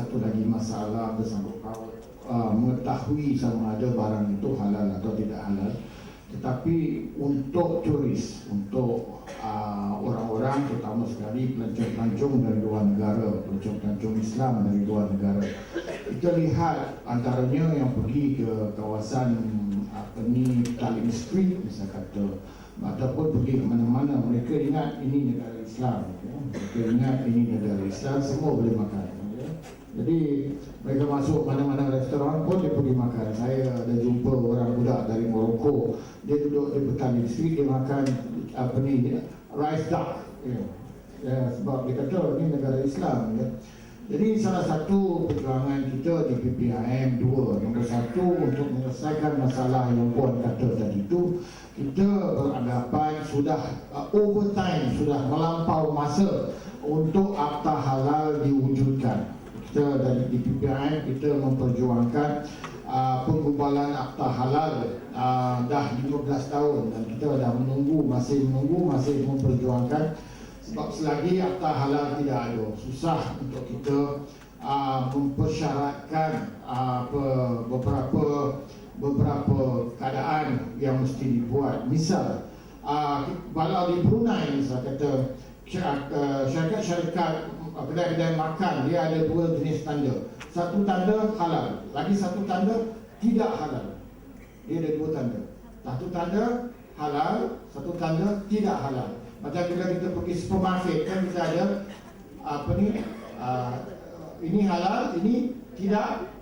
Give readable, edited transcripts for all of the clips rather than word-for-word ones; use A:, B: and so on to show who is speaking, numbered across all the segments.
A: satu lagi masalah bersangkut paut mengetahui sama ada barang itu halal atau tidak halal. Tetapi untuk turis, untuk orang-orang terutama sekali pelancong-pelancong dari luar negara, pelancong-pelancong Islam dari luar negara, kita lihat antaranya yang pergi ke kawasan Talim Street misalnya kata, ataupun pergi ke mana-mana, mereka ingat ini negara Islam, ya. Mereka ingat ini negara Islam, semua boleh makan, ya. Jadi mereka masuk mana-mana restoran pun dia pergi makan. Saya ada jumpa orang budak dari Morocco, dia duduk di Talim Street, dia makan rice duck, ya. Ya, sebab dia kata ini negara Islam, ya. Jadi salah satu perjuangan kita di PPIM 2, nombor satu untuk menyelesaikan masalah yang Puan kata tadi itu, kita beranggapan sudah overtime, sudah melampau masa untuk akta halal diwujudkan. Kita dari di PPIM kita memperjuangkan penggubalan akta halal dah 15 tahun dan kita dah masih memperjuangkan. Sebab selagi akta halal tidak ada, susah untuk kita mempersyaratkan beberapa keadaan yang mesti dibuat. Misal, kalau di Brunei misal kata syarikat kedai-kedai makan, dia ada dua jenis tanda. Satu tanda halal, lagi satu tanda tidak halal. Dia ada dua tanda. Satu tanda halal, satu tanda tidak halal. Macam bila kita pergi supermarket kan kita ada ini halal, ini tidak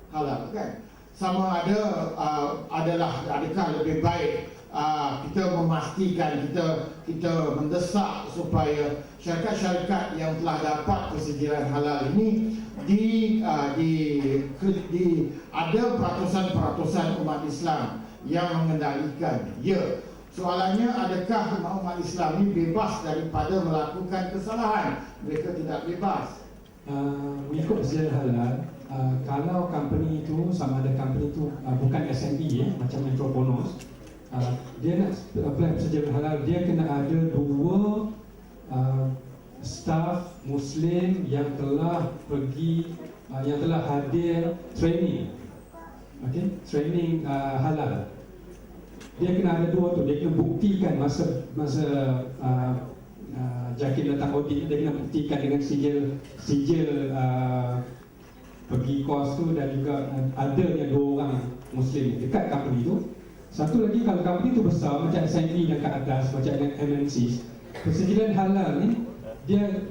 A: halal, kan? Sama ada adakah lebih baik kita memastikan, kita mendesak supaya syarikat-syarikat yang telah dapat persediaan halal ini ada peratusan-peratusan umat Islam yang mengendalikan. Ya. Soalannya, adakah umat Islam ini bebas daripada melakukan kesalahan? Mereka tidak bebas.
B: Mengikut sejarah halal, kalau company itu sama ada company itu bukan SME macam Metroponos, dia nak apply sejarah halal, dia kena ada dua staff Muslim yang telah pergi, yang telah hadir training, training halal. Dia kena ada dua tu, dia kena buktikan masa JAKIM datang audit, dia kena buktikan dengan sijil pergi kos tu dan juga adanya dua orang Muslim dekat company tu. Satu lagi, kalau company tu besar macam SME yang kat atas, macam MNCs, persediaan halal ni dia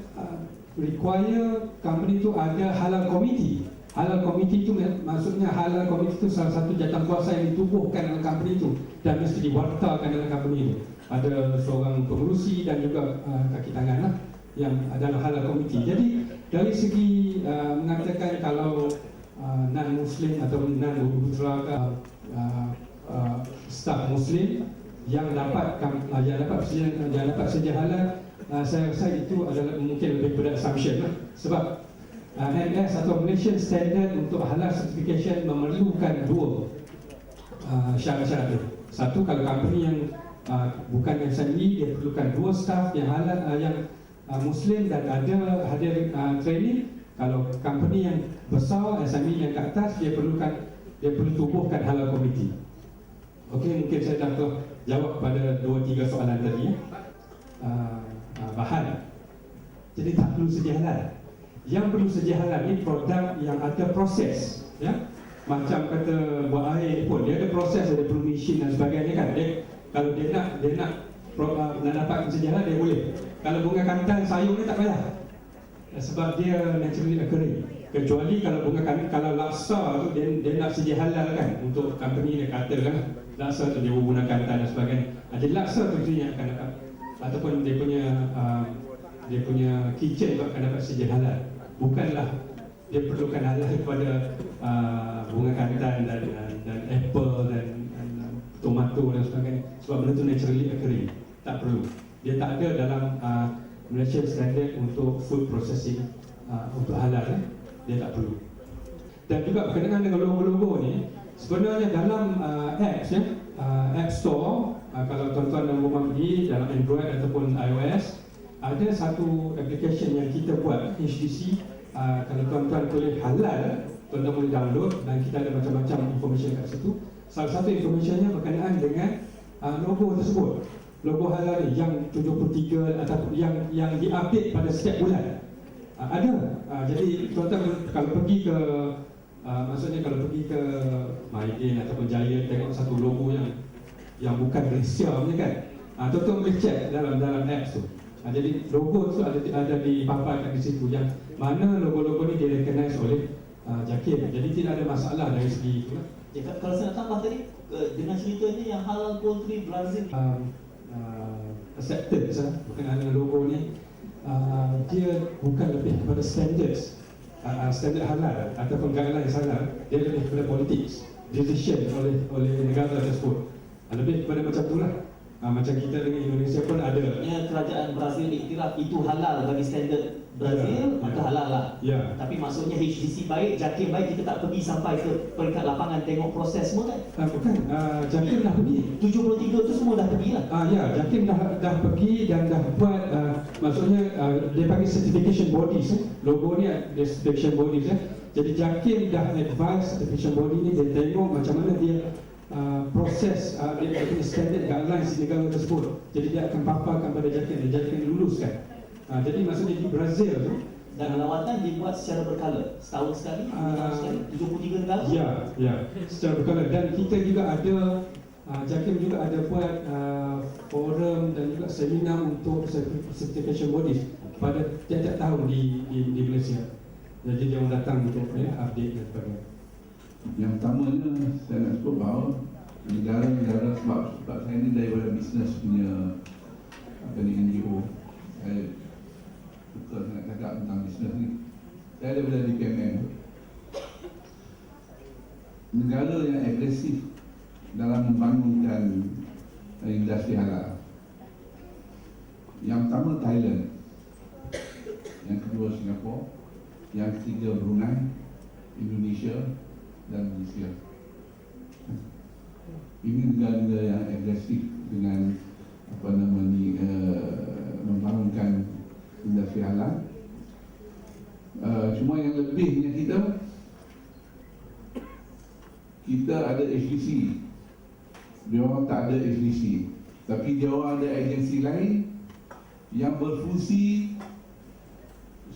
B: require company tu ada halal committee. Halal committee itu maksudnya halal committee itu salah satu jawatankuasa yang ditubuhkan dalam company itu dan mesti diwartakan dalam company itu. Ada seorang pengurusi dan juga kaki tangan lah yang dalam halal committee. Jadi dari segi mengatakan kalau non-Muslim atau non-Ultra staff Muslim yang dapat sedia halal, saya rasa itu adalah mungkin lebih berat assumption lah. Sebab MS atau Malaysian Standard untuk halal certification memerlukan dua syarat-syarat. Satu, kalau company yang bukan SME, dia perlukan dua staff yang halal, yang Muslim dan ada hadir training. Kalau company yang besar, SME yang ke atas, dia perlu tubuhkan halal committee. Okey, mungkin saya dah jawab pada 2-3 soalan tadi. Bahan, jadi tak perlu sedia halal. Yang perlu sedia halal ni produk yang ada proses, ya. Macam kata buat air pun, dia ada proses, ada permission dan sebagainya, kan. Kalau dia nak dapat sedia halal, dia boleh. Kalau bunga kantan sayur ni tak payah, sebab dia naturally occurring. Kecuali kalau bunga kantan, kalau laksa tu dia nak sedia halal, kan. Untuk company dia kata kan laksa tu dia bunga kantan dan sebagainya. Jadi laksa tu yang akan dapat, ataupun dia punya kitchen tu akan dapat sedia halal. Bukanlah dia perlukan halal kepada bunga kantan dan apple dan tomato dan sebagainya, sebab benda tu naturally occurring. Tak perlu. Dia tak ada dalam Malaysian Standard untuk food processing untuk halal, dia tak perlu. Dan juga berkenaan dengan logo-logo ni, sebenarnya dalam apps, App Store, kalau tuan-tuan dan rumah pergi dalam Android ataupun iOS, ada satu application yang kita buat, HTC kalau tuan-tuan boleh halal, tuan-tuan boleh download dan kita ada macam-macam information kat situ. Salah satu informationnya berkenaan dengan logo tersebut. Logo halal ni yang 73 ataupun yang diupdate pada setiap bulan. Ada. Jadi tuan-tuan kalau pergi ke maksudnya kalau pergi ke Maidin ataupun Giant tengok satu logo yang bukan Malaysia punya kan. Tuan-tuan boleh check dalam apps tu. Jadi logo tu ada dipaparkan di situ yang mana logo-logo ni di-recognize oleh JAKIM. Jadi tidak ada masalah dari segi itu.
C: Kalau saya nak tambah tadi dengan ceritanya yang halal poultry Brazil
B: acceptance berkenaan dengan logo ni, dia bukan lebih kepada standards standard halal ataupun guidelines halal, dia lebih kepada politics, decision oleh negara tersebut. Lebih kepada macam itulah. Macam kita dengan Indonesia pun ada.
C: Kerajaan Brazil iktiraf itu halal bagi standard Brazil, maka halal lah. Tapi maksudnya HDC baik, JAKIM baik, kita tak pergi sampai ke peringkat lapangan tengok proses semua kan?
B: Bukan, JAKIM dah pergi.
C: 73 tu semua dah pergi lah.
B: JAKIM dah pergi dan dah buat, maksudnya dia panggil certification bodies. Logo ni ada certification bodies. Jadi JAKIM dah advise certification body ni, dia tengok macam mana dia proses dia punya standard guidelines di negara tersebut. Jadi dia akan paparkan pada JAKIM dan JAKIM diluluskan. Jadi maksudnya di Brazil tu,
C: dan lawatan dibuat secara berkala, setahun sekali, 73 negara.
B: Ya, secara berkala. Dan kita juga ada JAKIM juga ada buat forum dan juga seminar untuk certification bodies pada tiap-tiap tahun di Malaysia. Jadi dia orang datang untuk update dan sebagainya.
D: Yang pertamanya saya nak sebut bahawa negara-negara sebab saya ni daripada bisnes punya NGO, saya suka nak cakap tentang bisnes ni. Saya daripada DPMM. Negara yang agresif dalam membangunkan industri halal. Yang pertama Thailand, yang kedua Singapura, yang ketiga Brunei, Indonesia dan Malaysia. Ini negara-negara yang agresif dengan membangunkan industri halal. Cuma yang lebihnya kita ada HDC, dia orang tak ada HDC, tapi dia orang ada agensi lain yang berfungsi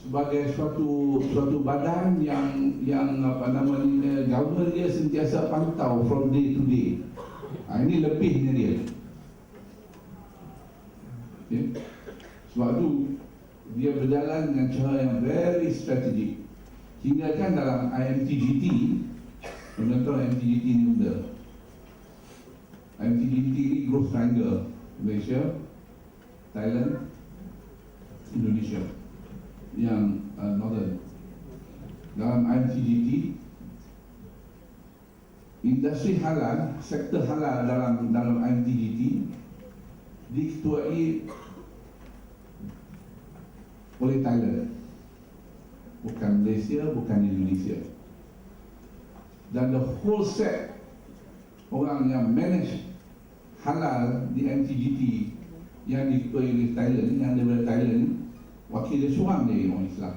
D: sebagai suatu badan yang government dia sentiasa pantau from day to day. Ini lebihnya dia. Okay. Sebab tu dia berjalan dengan cara yang very strategic. Hingga kan dalam IMTGT, contoh IMTGT ni benda. IMTGT ni growth triangle, Malaysia, Thailand, Indonesia yang northern. Dalam IMTGT, industri halal, sektor halal dalam IMTGT diketuai oleh Thailand, bukan Malaysia, bukan Indonesia. Dan the whole set orang yang manage halal di IMTGT yang diketuai oleh Thailand, yang daripada Thailand, wakil dia seorang dia orang Islam.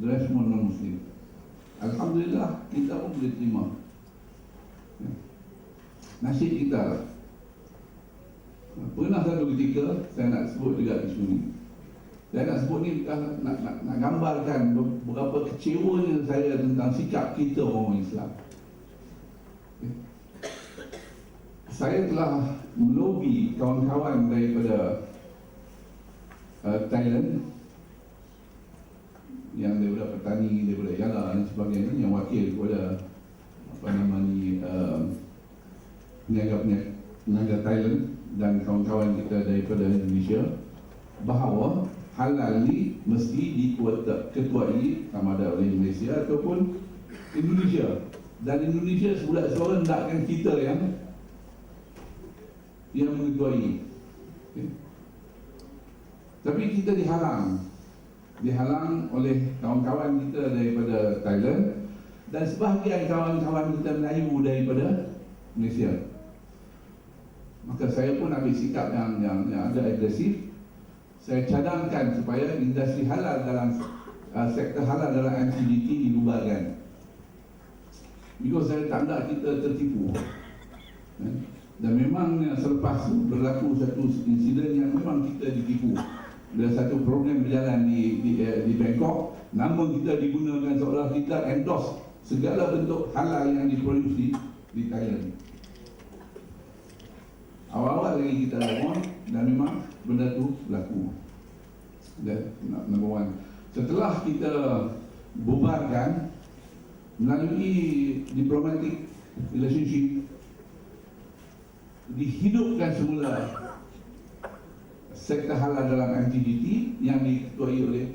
D: The rest semua non-Muslim. Alhamdulillah, kita pun boleh terima. Nasib kita. Pernah satu ketika, saya nak sebut juga isu ni. Saya nak sebut ni nak gambarkan berapa kecewanya saya tentang sikap kita orang Islam. Saya telah melobi kawan-kawan daripada Thailand yang daripada petani, daripada Yala dan sebagainya, yang wakil kepada peniaga Thailand dan kawan-kawan kita daripada Indonesia, bahawa halal ni mesti diketuai sama ada oleh Malaysia ataupun Indonesia. Dan Indonesia sebulan suara hendakkan kita yang mengetuai. Okay. Tapi kita dihalang oleh kawan-kawan kita daripada Thailand dan sebahagian kawan-kawan kita Melayu daripada Malaysia. Maka saya pun ambil sikap yang agak agresif. saya cadangkan supaya industri halal dalam sektor halal dalam MCGT dibubarkan. Because saya tak nak kita tertipu. Dan memangnya selepas berlaku satu insiden yang memang kita ditipu. Ada satu program berjalan di Bangkok, nama kita digunakan seolah kita endorse segala bentuk halal yang diproduksi di Thailand. Awal-awal lagi kita lawan dan memang benda tu berlaku. Dan number one. Setelah kita bubarkan melalui diplomatic relationship, dihidupkan semula sektor halal dalam MCGT yang diketuai oleh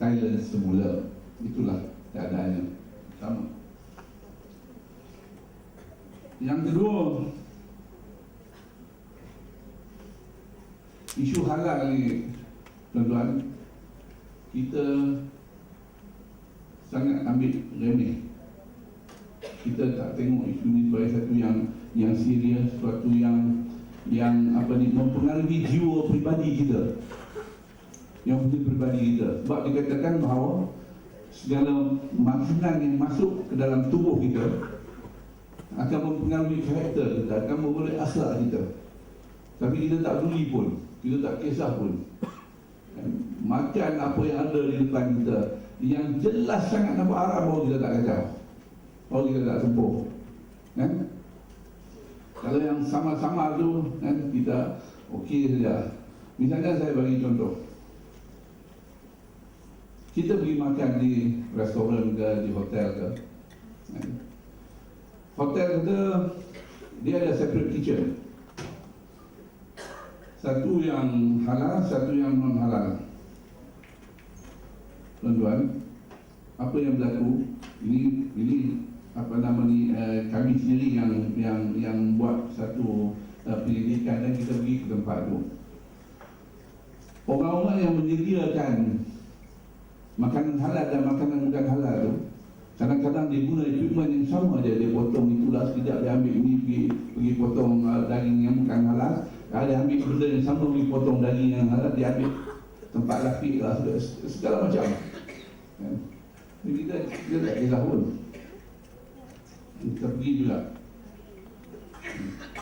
D: Thailand semula. Itulah keadaannya. Sama. Yang kedua, isu halal ni, tuan-tuan, kita sangat ambil remeh. Kita tak tengok isu ni sebagai satu yang serius, sesuatu yang mempengaruhi jiwa pribadi kita, yang pribadi kita. Sebab dikatakan bahawa segala makanan yang masuk ke dalam tubuh kita akan mempengaruhi karakter kita, akan mempengaruhi akhlak kita. Tapi kita tak peduli pun, kita tak kisah pun. Makan apa yang ada di depan kita, yang jelas sangat nampak haram, baru kita tak kacau, baru kita tak sembuh, kan? Kalau yang sama-sama tu, kan, kita okey saja. Misalnya saya bagi contoh, kita pergi makan di restoran ke, di hotel ke, kan? Hotel kita dia ada separate kitchen, satu yang halal, satu yang non halal. Tuan-tuan, apa yang berlaku? Ini apa nama ni? Kami sendiri yang buat satu penyelidikan dan kita pergi ke tempat tu. Orang-orang yang menyediakan makanan halal dan makanan bukan halal tu, kadang-kadang dia guna equipment yang sama je. Dia potong itulah, sekejap dia ambil ini pergi potong daging yang bukan halal. Dia ambil benda yang sama, pergi potong daging yang halal, dia ambil tempat lapik lah, segala macam. Jadi kita tak kisah pun, kita pergi juga.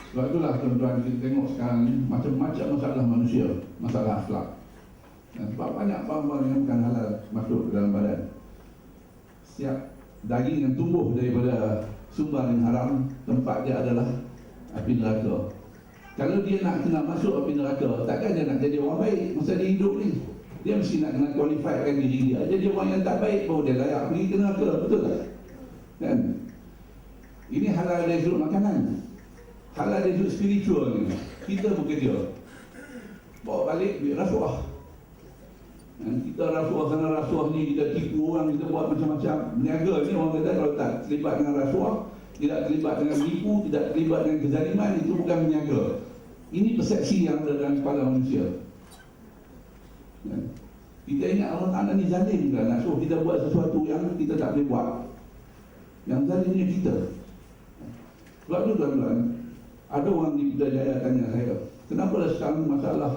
D: Sebab itulah tuan-tuan, kita tengok sekarang ni macam-macam masalah manusia, masalah akhlak. Sebab banyak barang-barang yang bukan halal masuk ke dalam badan. Setiap daging yang tumbuh daripada sumber yang haram, tempat dia adalah api neraka. Kalau dia nak kena masuk api neraka, takkan dia nak jadi orang baik masa dia hidup ni. Dia mesti nak kena qualifykan diri dia. Jadi orang yang tak baik baru dia layak pergi ke neraka, betul tak? Kan? Ini halal dari sudut makanan, halal dari sudut spiritual ni. Kita bukan dia. Bawa balik duit rasuah. Kita rasuah sana rasuah ni, kita tipu orang, kita buat macam-macam. Berniaga ni orang kata kalau tak terlibat dengan rasuah, tidak terlibat dengan tipu, tidak terlibat dengan kezaliman, itu bukan berniaga. Ini persepsi yang ada dalam kepala manusia. Kita ingat Allah Ta'ala ni zalim kan, nak suruh kita buat sesuatu yang kita tak boleh buat. Yang zalimnya kita. Sebab tu tuan-tuan, ada orang di Putrajaya tanya saya, kenapa sekarang masalah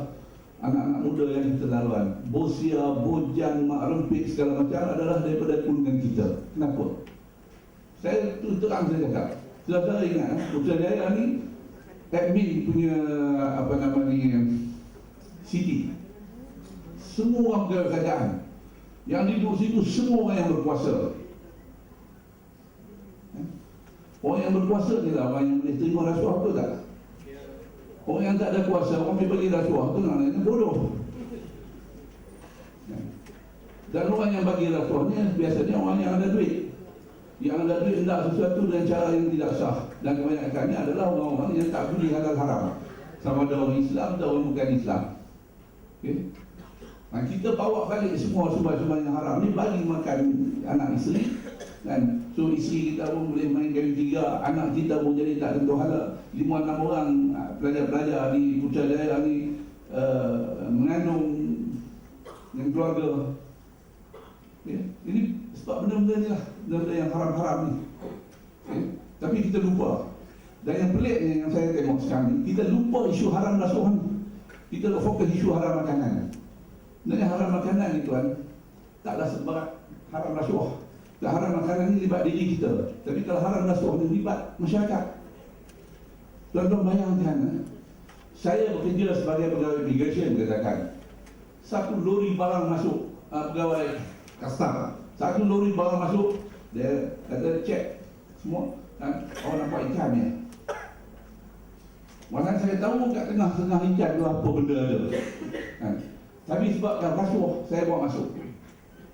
D: anak-anak muda yang keterlaluan, bosia, bojang, mak rempit segala macam adalah daripada golongan kita. Kenapa? Saya terang saya cakap, saudara ingat Putrajaya ni admin punya apa nama ni city. Semua orang pegawai kerajaan yang duduk situ semua orang yang berkuasa. Orang yang berkuasa ni lah orang yang boleh terima rasuah, betul tak? Orang yang tak ada kuasa, orang boleh bagi rasuah, tu namanya bodoh. Dan orang yang bagi rasuah ni biasanya orang yang ada duit. Yang ada duit hendak sesuatu dengan cara yang tidak sah. Dan kebanyakannya adalah orang-orang yang tak peduli halal haram, sama ada orang Islam atau orang bukan Islam. Okay? Nah, kita bawa balik semua sumber-sumber yang haram ni bagi makan anak isteri, kan? So isteri kita pun boleh main kawin tiga, anak kita pun jadi tak tentu halal. 5-6 orang pelajar-pelajar di Putrajaya ni mengandung dengan keluarga. Okay? Ini sebab benda-benda ni lah, benda-benda yang haram-haram ni. Okay? Tapi kita lupa. Dan yang peliknya yang saya tengok sekarang ni, kita lupa isu haram rasuah ni. kita nak fokus isu haram makanan. Sebenarnya haram makanan ni tuan, taklah sebab haram rasuah. Tak, haram makanan ni libat diri kita. Tapi kalau haram rasuah ni libat masyarakat. Tuan-tuan bayangkan, saya bekerja sebagai pegawai immigration, katakan satu lori barang masuk, pegawai custom, satu lori barang masuk, dia kata cek semua, kan, orang nampak ikan ni. Malah saya tahu kat tengah-tengah ikan tu apa benda ada, kan. Tapi sebabkan rasuah, saya bawa masuk.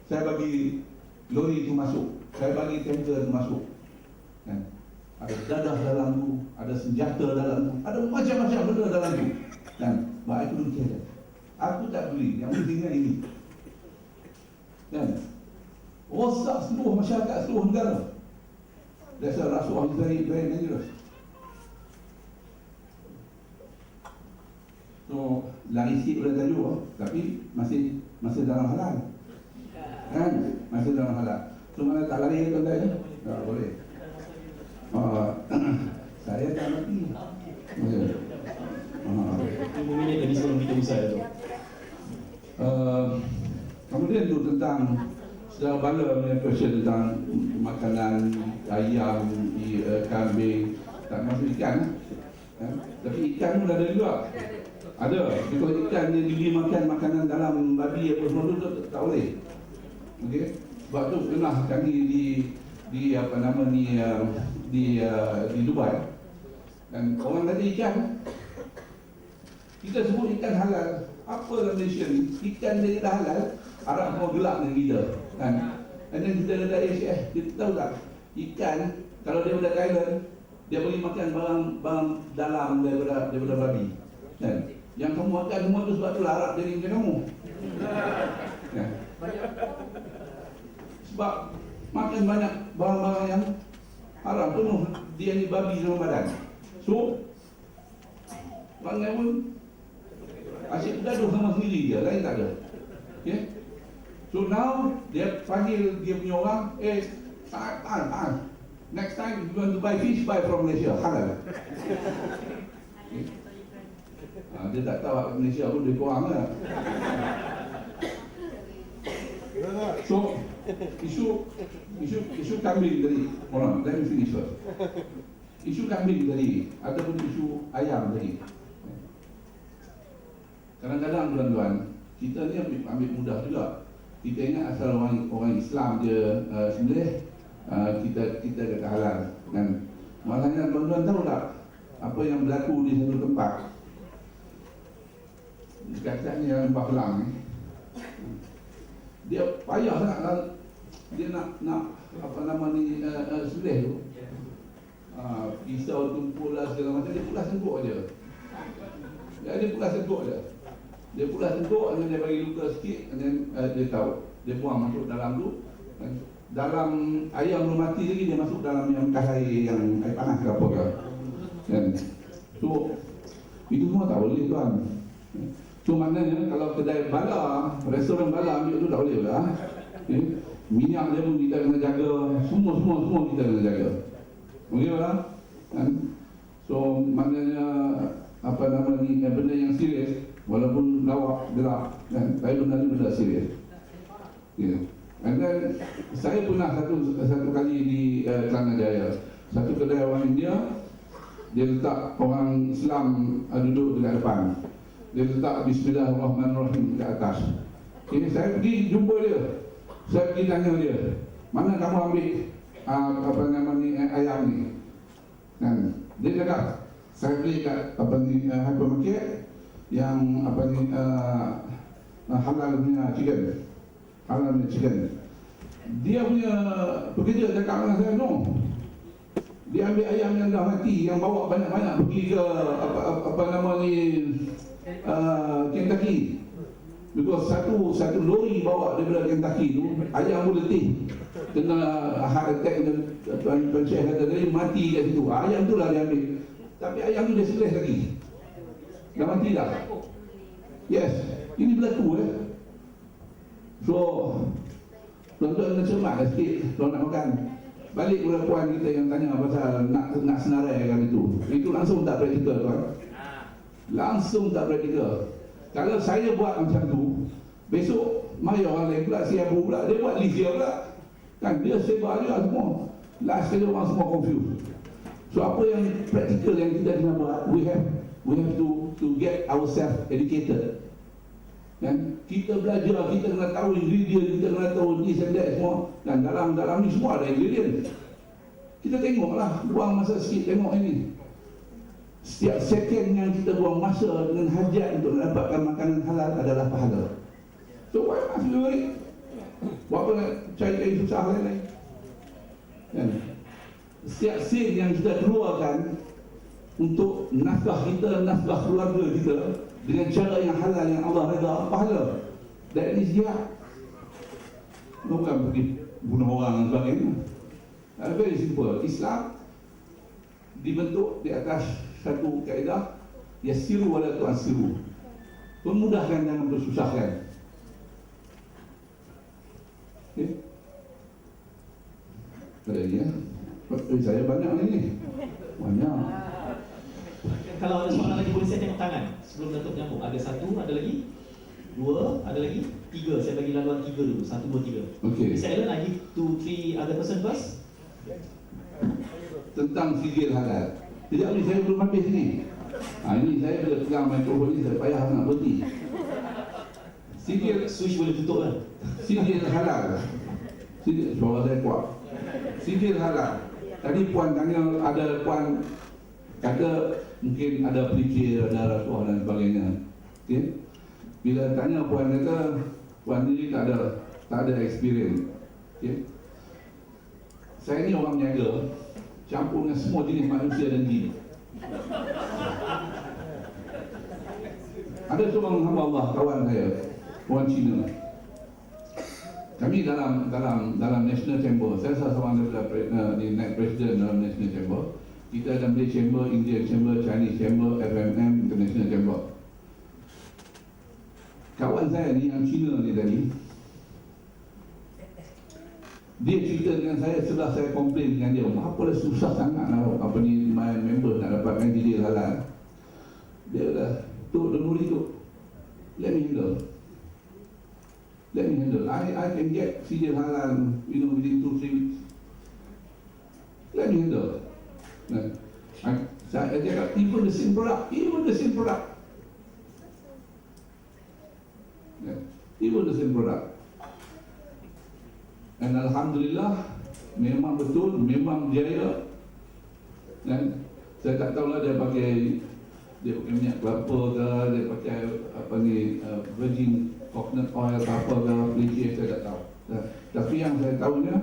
D: Saya bagi lori itu masuk, saya bagi tanker itu masuk, kan. Ada dadah dalam tu, ada senjata dalam tu, ada macam-macam benda dalam tu, kan. Baik aku dulu kira, aku tak beli, yang pentingnya ini, kan. Rosak seluruh masyarakat, seluruh negara. That's a rasuah is very dangerous. So, lari sikit pada tajuk, tapi masih dalam halal, kan? Masih dalam halal. So, mana tak lari tuan-tuan? Tak boleh. Saya tak mati.
C: Minit tadi sebelum kita usai tu.
D: Kemudian tu tentang Saudara Bala punya question tentang makanan ayam, kambing, tak masuk ikan, tapi ikan pun ada juga. Ada. Kalau ikan yang dimakan makanan dalam babi apa semua tu tak boleh. Okey. Sebab tu pernah kami di apa nama ni di Dubai, dan orang tadi ikan, kita sebut ikan halal. Apa Malaysia ni, ikan dia dah halal, Arab mau gelap dengan kita, kan. Dan kita kata kita tahu tak, ikan kalau dia daripada Thailand, dia boleh makan barang dalam daripada babi, kan. Yang kamu makan semua tu sebab tu Arab jadi macam kamu, kan. Sebab makan banyak barang-barang yang haram, penuh dia ni babi dalam badan. So orang pun asyik bergaduh sama sendiri dia, lain tak ada. Okay? So now dia panggil dia punya orang, tahan. Next time you want to buy fish, buy from Malaysia, halal. Okay? Dia tak tahu Malaysia pun dia kurang lah. So isu kambing tadi, orang, let me finish first. Isu kambing tadi, ataupun isu ayam tadi. Kadang-kadang tuan-tuan, kita ni ambil mudah juga. Kita ingat asal orang Islam je sembelih, kita kata halal, kan. Malahnya tuan-tuan tahu tak apa yang berlaku di satu tempat? Dekat ni yang Lembah Kelang ni, dia payah sangat dia nak apa nama ni sembelih tu. Pisau tumpul lah segala macam, dia pulas sentuk aja. Dia pulas sentuk aja. Dia pulas sentuk, dan dia bagi luka sikit, dan dia tahu, dia buang masuk dalam tu. Dalam ayam belum mati lagi, dia masuk dalam yang bekas air, yang air panas ke apa ke. Dan so itu semua tak boleh tuan. So maknanya kalau kedai bala, restoran bala ambil tu tak boleh lah. Minyak dia pun kita kena jaga, semua kita kena jaga. Okey lah, kan? So maknanya apa nama ni, benda yang serius, walaupun lawak gelap, kan? Tapi benda ni benda serius. Yeah. And then saya pernah satu kali di Kelana Jaya, satu kedai orang India, dia letak orang Islam duduk dekat depan. Dia letak Bismillahirrahmanirrahim ke atas. Ini saya pergi jumpa dia. Saya pergi tanya dia, mana kamu ambil apa nama ni ayam ni? Dan dia cakap, saya beli kat apa ni hypermarket yang apa ni halal punya chicken. Halal punya chicken. Dia punya pekerja cakap dengan saya, no. Dia ambil ayam yang dah mati, yang bawa banyak-banyak pergi ke apa nama ni Kentucky. Because satu lori bawa daripada Kentucky tu, ayam pun letih, kena heart attack, Tuan Syekh kata dia mati kat situ. Ayam tu lah dia ambil, tapi ayam tu dia sembelih lagi, dah mati dah. Yes, ini berlaku So tuan-tuan kena cermat lah sikit kalau nak makan. Balik kepada puan kita yang tanya pasal nak senaraikan itu langsung tak praktikal tuan. Langsung tak praktikal. Kalau saya buat macam tu, besok mari orang lain pula, siapa pula, dia buat list dia pula. Kan dia sebar dia semua. Last kali orang semua confused. So apa yang praktikal yang kita kena buat, we have to get ourselves educated. Kan? Kita belajar, kita kena tahu ingredient, kita kena tahu this and that semua. Dan dalam ni semua ada ingredient. Kita tengoklah, buang masa sikit tengok ini. Setiap second yang kita buang masa dengan hajat untuk mendapatkan makanan halal adalah pahala. So why must we worry? Buat apa nak cari susah lain-lain? Kan? Setiap sen yang kita keluarkan untuk nafkah kita, nafkah keluarga kita dengan cara yang halal, yang Allah redha, pahala. That is jihad. Bukan pergi bunuh orang dan sebagainya. Very simple. Islam dibentuk di atas satu kaedah, yassiru wala tu'assiru. Pemudahkan, jangan bersusahkan. Okay. Ada lagi ya? Saya banyak ni. Banyak.
C: Kalau ada soalan lagi boleh saya tengok tangan sebelum Datuk menyambung. Ada satu, ada lagi dua, ada lagi tiga. Saya bagi laluan tiga dulu. 1, 2, 3.
D: Okay.
C: Mr. Alan, I give 2, 3 other person first.
D: Tentang sijil halal. Tidak boleh, saya belum habis ni. Ini saya bila pegang mikrofon ni saya payah nak berhenti. Sijil
C: Switch boleh tutup kan?
D: sijil halal. Sijil, suara saya kuat. Sijil halal. Tadi puan tanya, ada puan kata mungkin ada pelikir, ada rasuah dan sebagainya. Okay? Bila tanya puan kata, puan ni tak ada experience. Okay? Saya ni orang niaga, campur dengan semua jenis manusia dan jin. Ada seorang hamba Allah, kawan saya, orang Cina. Kami dalam National Chamber, saya salah seorang daripada naik presiden dalam National Chamber. Kita ada Malaysia Chamber, Indian Chamber, Chinese Chamber, FMM, International Chamber. Kawan saya ni yang Cina ni tadi, dia cerita dengan saya setelah saya komplain dengan dia, apa dah susah sangat nak apa ni my member nak dapatkan sijil halal. Dia kata, "Tok, don't worry Tok. Let me handle. I can get sijil halal, within 2-3 weeks. Let me handle." Saya cakap, even the same product. Even the same product. Dan Alhamdulillah, memang betul, memang jaya. Dan saya tak tahulah dia pakai minyak kelapa ke, dia pakai virgin coconut oil ke apa ke, pelicin, saya tak tahu. Tapi yang saya tahunya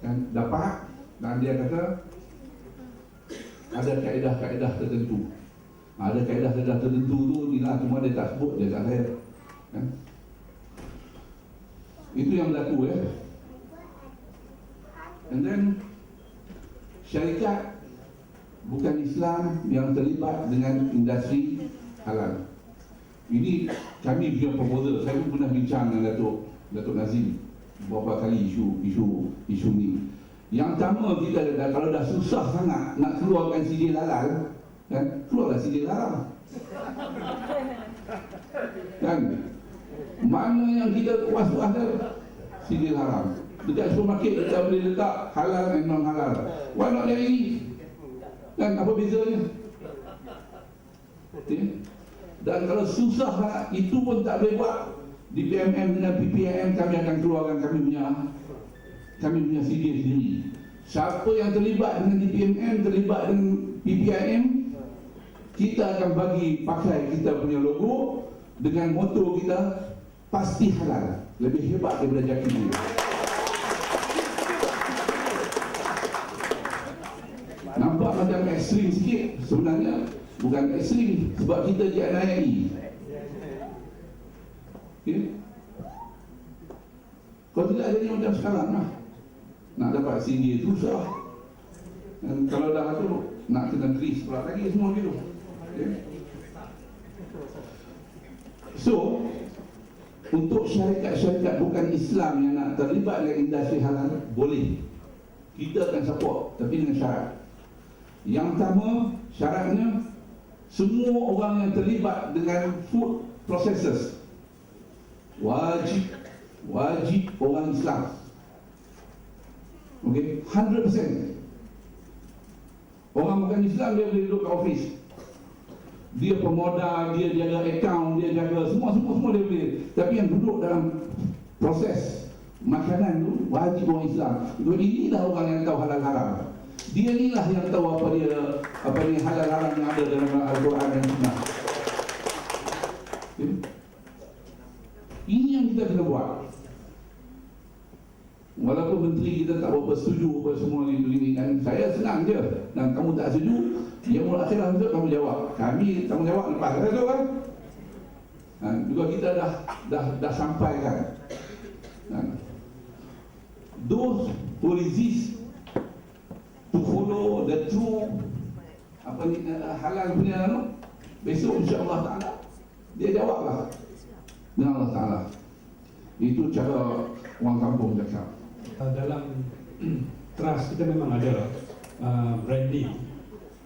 D: kan dapat, dan dia kata ada kaedah-kaedah tertentu. Ada kaedah-kaedah tertentu tu inilah, cuma dia tak sebut, dia tak saya. Kan? Itu yang berlaku ya. And then syarikat bukan Islam yang terlibat dengan industri halal. Ini kami punya proposal. Saya pun pernah bincang dengan Datuk Nazim beberapa kali isu ni. Yang pertama, kita kalau dah susah sangat nak keluarkan sijil halal, kan, keluarlah sijil halal. Kan? Mana yang kita was-was ada sijil halal. Dekat supermarket kita boleh letak halal dan non halal. Why not yang ini? Kan apa bezanya? Okay. Dan kalau susah itu pun tak boleh buat, di PMM dengan PPIM kami akan keluarkan kami punya sijil sendiri. Siapa yang terlibat dengan DPMM, terlibat dengan PPIM, kita akan bagi pakai kita punya logo dengan moto kita, pasti halal. Lebih hebat daripada Jaki ni. Nampak macam ekstrim sikit, sebenarnya bukan ekstrim, sebab kita dianiayai. Okay? Kalau tidak jadi macam sekarang lah, nak dapat sijil susah. Dan kalau dah tu nak kena kris pula lagi semua gitu. Okay? So untuk syarikat-syarikat bukan Islam yang nak terlibat dengan industri halal, boleh. Kita akan support, tapi dengan syarat. Yang pertama, syaratnya semua orang yang terlibat dengan food processors wajib orang Islam. Okey, 100%. Orang bukan Islam dia boleh duduk kat office. Dia pemodal, dia jaga akaun, dia jaga semua dia boleh. Tapi yang duduk dalam proses makanan tu wajib orang Islam. Jadi inilah orang yang tahu halal haram. Dia inilah yang tahu apa ni halal haram yang ada dalam Al-Quran dan Sunnah. Ini yang kita kena buat. Walaupun menteri kita tak berapa setuju apa semua ini kan, saya senang je. Dan kamu tak setuju, dia mula akhirah besok kamu jawab. Kami tanggungjawab lepas besok kan. Juga kita dah sampaikan. Those who resist to follow the true halal punya besok insya-Allah Taala dia jawablah dengan Allah Taala. Itu cara orang kampung cakap.
B: Dalam trust kita memang ada branding.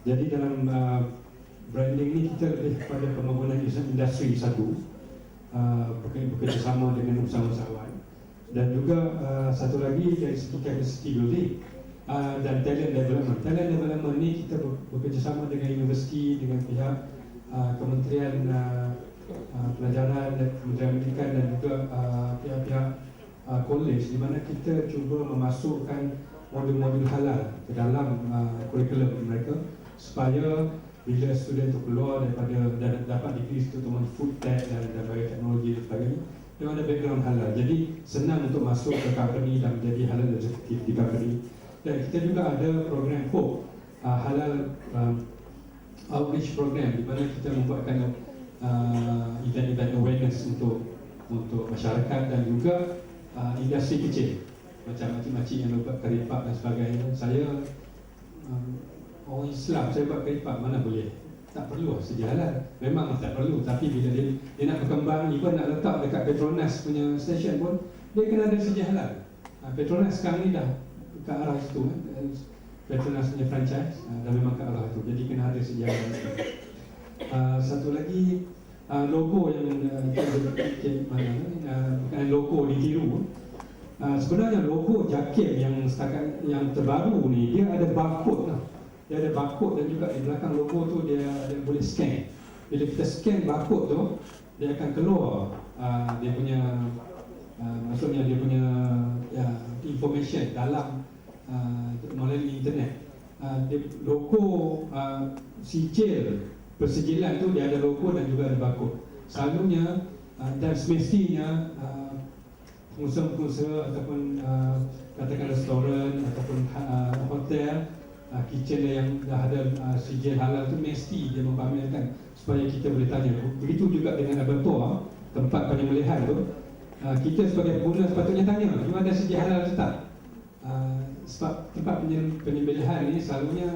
B: Jadi dalam branding ni kita lebih kepada pembangunan industri satu, bekerjasama dengan usahawan, dan juga satu lagi dari segi capacity building dan talent development. Talent development ni kita bekerjasama dengan universiti, dengan pihak Kementerian Pelajaran dan Kementerian Pendidikan dan juga pihak-pihak college, di mana kita cuba memasukkan modul-modul halal ke dalam kurikulum mereka supaya bila student tu keluar daripada dan dapat degree terutama food tech dan bioteknologi dan sebagainya, dia ada background halal. Jadi senang untuk masuk ke company dan menjadi halal executive di company. Dan kita juga ada program HOPE, halal outreach program, di mana kita membuatkan event-event awareness untuk masyarakat dan juga industri kecil macam makcik-makcik yang buat keripak dan sebagainya. Saya orang Islam, saya buat keripak mana boleh, tak perlu sedia halal. Memang tak perlu, tapi bila dia nak berkembang, even nak letak dekat Petronas punya stesen pun dia kena ada sedia halal. Petronas sekarang ni dah ke arah situ, Petronas punya franchise dah memang ke arah itu, jadi kena ada sedia halal. Satu lagi logo yang bukan logo ditiru. Sebenarnya logo jaket yang setakat yang terbaru ni dia ada barcode lah. Dia ada barcode dan juga di belakang logo tu dia boleh scan. Bila kita scan barcode tu, dia akan keluar dia punya maksudnya dia punya information dalam melalui internet. Logo sijil persijilan tu dia ada logo dan juga ada barcode. Selalunya dan semestinya pengusaha-pengusaha ataupun katakan restoran ataupun hotel, kitchen yang dah ada sijil halal tu mesti dia mempamerkan supaya kita boleh tanya. Begitu juga dengan laborator, tempat penyembelihan tu, kita sebagai pengguna sepatutnya tanya, you ada sijil halal atau tak? Sebab tempat penyembelihan ni selalunya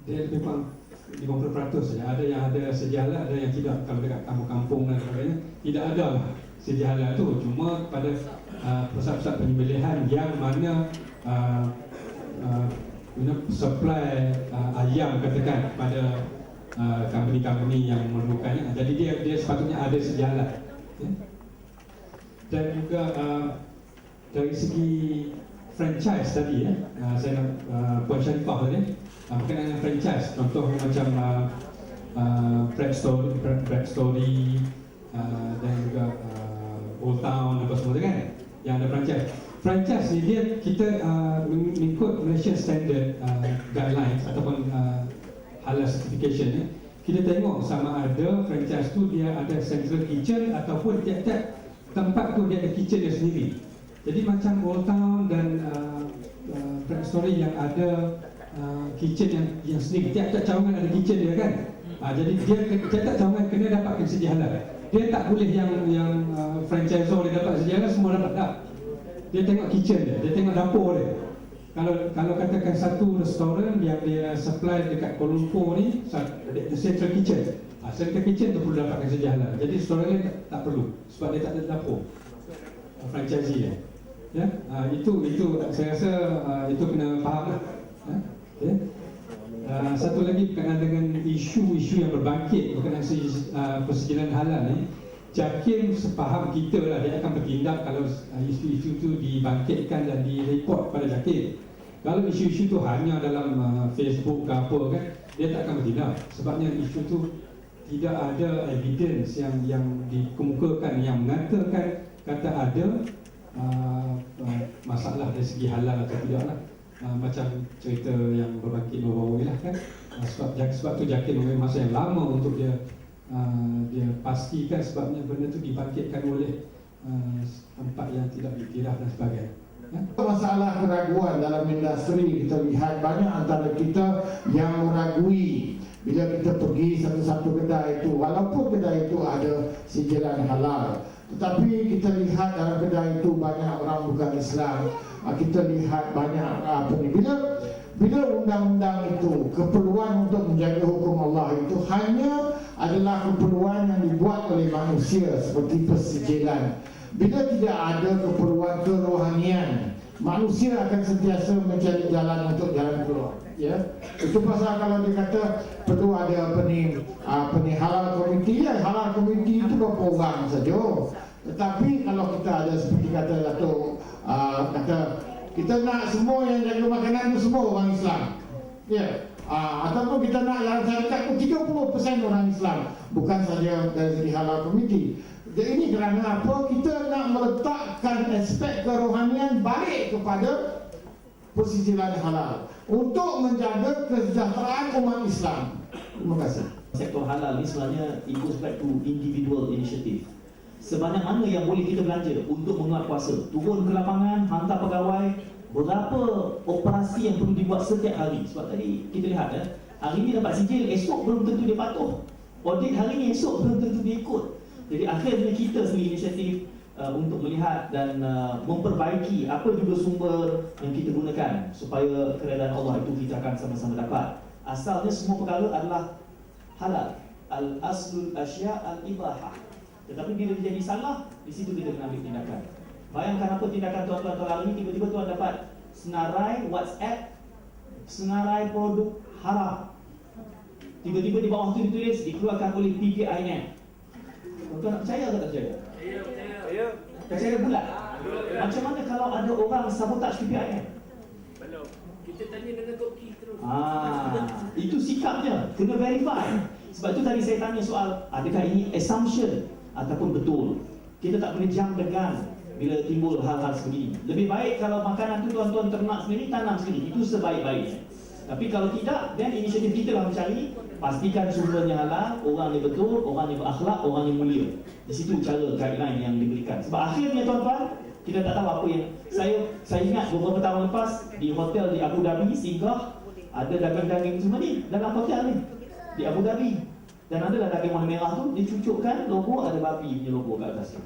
B: dia lebih kurang 50% saja. Ada yang ada sedia halal, ada yang tidak. Kalau dekat kampung-kampung dan sebagainya tidak ada lah sedia halal tu. Cuma pada pusat-pusat penyembelihan yang mana supply ayam katakan kepada company-company yang memerlukannya. Jadi dia sepatutnya ada sedia halal. Dan juga dari segi franchise tadi saya nak Puan Sharifah tadi berkenaan dengan franchise, contoh macam Prep Story dan juga Old Town apa semua kan yang ada franchise. Franchise ni dia kita mengikut Malaysian Standard Guidelines ataupun halal certification ni, kita tengok sama ada franchise tu dia ada central kitchen ataupun tiap-tiap tempat tu dia ada kitchen dia sendiri. Jadi macam Old Town dan Prep Story yang ada kitchen yang sendiri, tiap-tiap cawangan ada kitchen dia kan. Jadi dia tiap-tiap cawangan kena dapatkan sedia halal. Dia tak boleh yang franchisor dia dapat sedia halal semua dapat tak. Dia tengok kitchen dia tengok dapur dia. Kalau katakan satu restoran yang dia supply dekat Kuala Lumpur ni, central kitchen. Central kitchen tu perlu dapatkan sedia halal. Jadi restoran lain tak perlu sebab dia tak ada dapur. Franchisee dia. Ya, itu saya rasa itu kena faham lah. Okay. Satu lagi berkenaan dengan isu-isu yang berbangkit berkenaan persejinan halal ni, JAKIM sepaham kita lah dia akan bertindak kalau isu-isu tu dibangkitkan dan direport pada JAKIM. Kalau isu-isu tu hanya dalam Facebook ke apa kan, dia tak akan bertindak. Sebabnya isu tu tidak ada evidence yang dikemukakan yang mengatakan kata ada masalah dari segi halal atau tidak lah. Macam cerita yang berbangkit baru-baru ni lah kan. Sebab tu JAKIM mengambil masa yang lama untuk dia pastikan sebabnya benda tu dibangkitkan oleh tempat yang tidak diiktiraf dan sebagainya.
A: Masalah keraguan dalam industri, kita lihat banyak antara kita yang meragui bila kita pergi satu-satu kedai itu, walaupun kedai itu ada sijilan halal, tetapi kita lihat dalam kedai itu banyak orang bukan Islam. Kita lihat banyak bila undang-undang itu, keperluan untuk menjaga hukum Allah itu hanya adalah keperluan yang dibuat oleh manusia seperti persijilan. Bila tidak ada keperluan kerohanian, manusia akan sentiasa mencari jalan untuk jalan keluar. Ya, itu pasal kalau dia kata perlu ada apa ni halal komiti, ya halal komiti itu berapa orang saja. Tetapi kalau kita ada seperti kata Datuk kata kita nak semua yang jaga makanan itu semua orang Islam. Ya. Ataupun kita nak dalam syarikat itu 30% orang Islam, bukan saja dari segi halal komiti. Jadi ini kerana apa? Kita nak meletakkan aspek kerohanian balik kepada persijilan halal untuk menjaga kesejahteraan umat Islam. Terima kasih.
C: Sektor halal ni sebenarnya it goes back to individual initiative. Sebanyak mana yang boleh kita belanja untuk menguatkuasa, turun ke lapangan, hantar pegawai, berapa operasi yang perlu dibuat setiap hari. Sebab tadi kita lihat hari ni dapat sijil, esok belum tentu dia patuh. Audit hari ni, esok belum tentu dia ikut. Jadi akhirnya kita sendiri inisiatif untuk melihat dan memperbaiki apa juga sumber yang kita gunakan supaya keredaan Allah itu kita akan sama-sama dapat. Asalnya semua perkara adalah halal. Al-aslul asya' al-ibahah. Tetapi bila dia jadi salah, di situ kita kena ambil tindakan. Bayangkan apa tindakan tuan-tuan hari ini, tiba-tiba tuan dapat senarai WhatsApp, senarai produk haram. Tiba-tiba di bawah tu ditulis dikeluarkan oleh PPIM. Tuan-tuan nak percaya atau tak percaya?
E: Ya.
C: Percaya bulat? Macam mana kalau ada orang sabotaj PPIM?
E: Belum. Kita tanya dengan koki terus.
C: Itu sikapnya, kena verify. Sebab itu tadi saya tanya soal adakah ini assumption ataupun betul. Kita tak boleh jam dengan bila timbul hal-hal sebegini. Lebih baik kalau makanan tu tuan-tuan ternak sendiri, tanam sendiri. Itu sebaik-baiknya. Tapi kalau tidak, dan inisiatif kita lah mencari, pastikan sumbernya halal, orang yang betul, orang yang berakhlak, orang yang mulia. Di situ cara guideline yang diberikan. Sebab akhirnya tuan-tuan, kita tak tahu apa yang saya ingat beberapa tahun lepas di hotel di Abu Dhabi singgah, ada daging-daging semua ni dalam hotel ni di Abu Dhabi. Dan adalah daging warna merah tu dicucukkan logo, ada babi punya logo kat atas tu.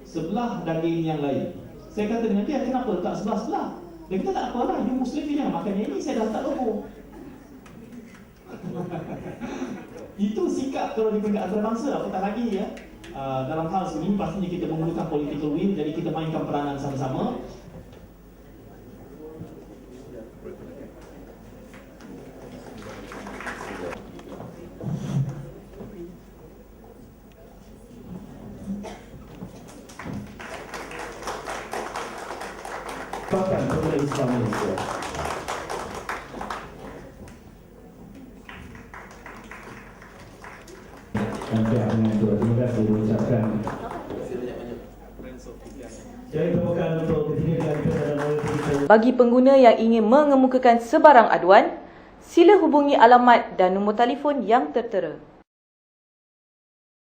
C: Sebelah daging yang lain. Saya kata dengan dia, kenapa letak sebelah-sebelah? Dia kata tak apalah, you Muslim ni yang makan yang ni, saya dah letak logo. Itu sikap kalau di peringkat antarabangsa, apatah lagi ya. Dalam hal sebegini pastinya kita memerlukan political will, jadi kita mainkan peranan sama-sama. Bahkan kepada Islam Malaysia. Dan pihak pengatur, terima kasih diucapkan. Saya temukan untuk ketiga kali dalam
F: Bagi pengguna yang ingin mengemukakan sebarang aduan, sila hubungi alamat dan nombor telefon yang tertera.